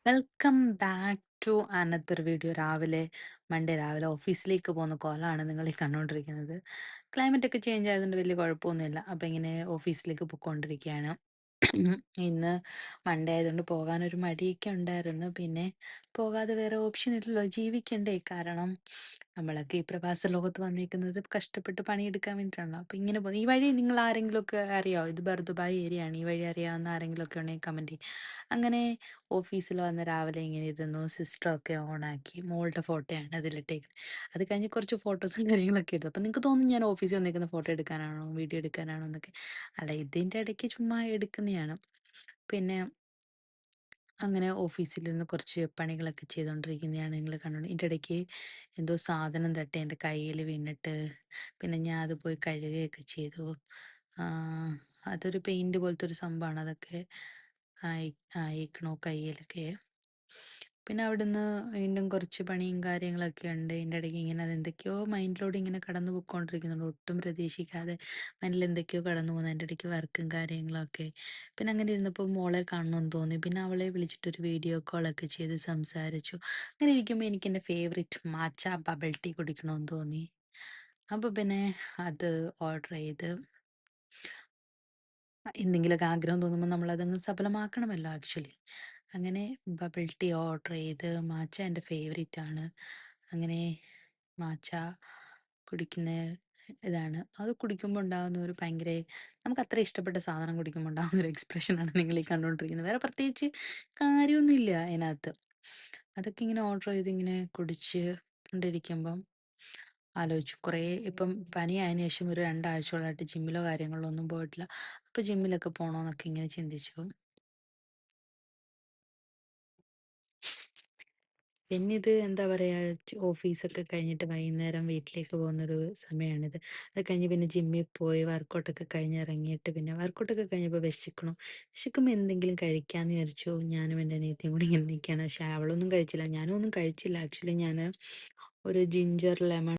Welcome back to another video. Monday രാവിലെ ഓഫീസിലേക്ക് പോകുന്ന കോലാണ് നിങ്ങൾ ഈ കണ്ടുകൊണ്ടിരിക്കുന്നത്. ക്ലൈമറ്റ് ഒക്കെ ചേഞ്ച് ആയതുകൊണ്ട് വലിയ കുഴപ്പമൊന്നുമില്ല. അപ്പം ഇങ്ങനെ ഓഫീസിലേക്ക് പോയിക്കൊണ്ടിരിക്കുകയാണ്. ഇന്ന് മൺഡേ ആയതുകൊണ്ട് പോകാനൊരു മടിയൊക്കെ ഉണ്ടായിരുന്നു. പിന്നെ പോകാതെ വേറെ ഓപ്ഷൻ ഇല്ലല്ലോ, ജീവിക്കണ്ടേ. കാരണം നമ്മളൊക്കെ ഈ പ്രവാസ ലോകത്ത് വന്നിരിക്കുന്നത് കഷ്ടപ്പെട്ട് പണിയെടുക്കാൻ വേണ്ടിയിട്ടാണല്ലോ. അപ്പം ഇങ്ങനെ പോകുന്നു. ഈ വഴി നിങ്ങൾ ആരെങ്കിലുമൊക്കെ അറിയാമോ? ഇത് ബർദുബായ് ഏരിയ ആണ്. ഈ വഴി അറിയാവുന്ന ആരെങ്കിലുമൊക്കെ ഉണ്ടെങ്കിൽ കമൻറ്റ് ചെയ്യും. അങ്ങനെ ഓഫീസിൽ വന്ന് രാവിലെ ഇങ്ങനെ ഇരുന്നു, സിസ്റ്റമൊക്കെ ഓണാക്കി. മോളുടെ ഫോട്ടോയാണ് അതിലിട്ടേക്കുന്നത്. അത് കഴിഞ്ഞ് കുറച്ച് ഫോട്ടോസും കാര്യങ്ങളൊക്കെ എടുത്തു. അപ്പം നിങ്ങൾക്ക് തോന്നും ഞാൻ ഓഫീസിൽ വന്നിരിക്കുന്ന ഫോട്ടോ എടുക്കാനാണോ, വീഡിയോ എടുക്കാനാണോ എന്നൊക്കെ. അല്ല, ഇതിൻ്റെ ഇടയ്ക്ക് ചുമ്മാ എടുക്കുന്നതാണ്. പിന്നെ അങ്ങനെ ഓഫീസിലിരുന്ന് കുറച്ച് പണികളൊക്കെ ചെയ്തുകൊണ്ടിരിക്കുന്നതാണ് നിങ്ങൾ കണ്ടുകൊണ്ട്. ഇതിൻ്റെ ഇടയ്ക്ക് എന്തോ സാധനം തട്ടി എൻ്റെ കയ്യിൽ വീണിട്ട് പിന്നെ ഞാൻ അത് പോയി കഴുകുകയൊക്കെ ചെയ്തു. ആ, അതൊരു പെയിൻറ് പോലത്തെ ഒരു സംഭവമാണ്. അതൊക്കെ ആയിക്കണോ കയ്യിലൊക്കെ. പിന്നെ അവിടുന്ന് വീണ്ടും കുറച്ച് പണിയും കാര്യങ്ങളൊക്കെ ഉണ്ട്. ഇതിൻ്റെ ഇടയ്ക്ക് ഇങ്ങനെ അതെന്തൊക്കെയോ മൈൻഡിലൂടെ ഇങ്ങനെ കടന്നു പോയിക്കൊണ്ടിരിക്കുന്നുണ്ട്. ഒട്ടും പ്രതീക്ഷിക്കാതെ മൈൻഡിൽ എന്തൊക്കെയോ കടന്നു പോകുന്നു. അതിൻ്റെ ഇടയ്ക്ക് വർക്കും കാര്യങ്ങളൊക്കെ. പിന്നെ അങ്ങനെ ഇരുന്നപ്പോൾ മോളെ കാണണമെന്ന് തോന്നി. പിന്നെ അവളെ വിളിച്ചിട്ടൊരു വീഡിയോ കോളൊക്കെ ചെയ്ത് സംസാരിച്ചു. അങ്ങനെ ഇരിക്കുമ്പോൾ എനിക്ക് എൻ്റെ ഫേവറേറ്റ് മാച്ച ബബിൾ ടീ കുടിക്കണമെന്ന് തോന്നി. അപ്പോൾ പിന്നെ അത് ഓർഡർ ചെയ്ത് എന്തെങ്കിലുമൊക്കെ ആഗ്രഹം തോന്നുമ്പോൾ നമ്മളതങ്ങ് സഫലമാക്കണമല്ലോ ആക്ച്വലി. അങ്ങനെ ബബിൾ ടീ ഓർഡർ ചെയ്ത്, മാച്ച എൻ്റെ ഫേവറേറ്റ് ആണ്. അങ്ങനെ മാച്ച കുടിക്കുന്ന ഇതാണ്. അത് കുടിക്കുമ്പോൾ ഉണ്ടാകുന്ന ഒരു ഭയങ്കര, നമുക്ക് അത്ര ഇഷ്ടപ്പെട്ട സാധനം കുടിക്കുമ്പോൾ ഉണ്ടാകുന്ന ഒരു എക്സ്പ്രഷനാണ് നിങ്ങൾ ഈ കണ്ടുകൊണ്ടിരിക്കുന്നത്. വേറെ പ്രത്യേകിച്ച് കാര്യമൊന്നുമില്ല അതിനകത്ത്. അതൊക്കെ ഇങ്ങനെ ഓർഡർ ചെയ്ത് ഇങ്ങനെ കുടിച്ച് കൊണ്ടിരിക്കുമ്പം ആലോചിച്ചു. കുറേ ഇപ്പം പനിയായതിനു ശേഷം ഒരു 2 ആഴ്ചയോളമായിട്ട് ജിമ്മിലോ കാര്യങ്ങളിലോ ഒന്നും പോയിട്ടില്ല. അപ്പോൾ ജിമ്മിലൊക്കെ പോകണമെന്നൊക്കെ ഇങ്ങനെ ചിന്തിച്ചു. പിന്നെ ഇത് എന്താ പറയുക, ഓഫീസൊക്കെ കഴിഞ്ഞിട്ട് വൈകുന്നേരം വീട്ടിലേക്ക് പോകുന്നൊരു സമയമാണിത്. അത് കഴിഞ്ഞ് പിന്നെ ജിമ്മിൽ പോയി വർക്കൗട്ടൊക്കെ കഴിഞ്ഞ് ഇറങ്ങിയിട്ട് പിന്നെ വർക്കൗട്ടൊക്കെ കഴിഞ്ഞപ്പോൾ വിശക്കുമ്പോൾ എന്തെങ്കിലും കഴിക്കാമെന്ന് വിചാരിച്ചു. ഞാനും എൻ്റെ അനിയത്തിയും കൂടി ഇങ്ങനെ നിൽക്കുകയാണ്. പക്ഷേ അവളൊന്നും കഴിച്ചില്ല, ഞാനും ഒന്നും കഴിച്ചില്ല. ആക്ച്വലി ഞാൻ ഒരു ജിഞ്ചർ ലെമൺ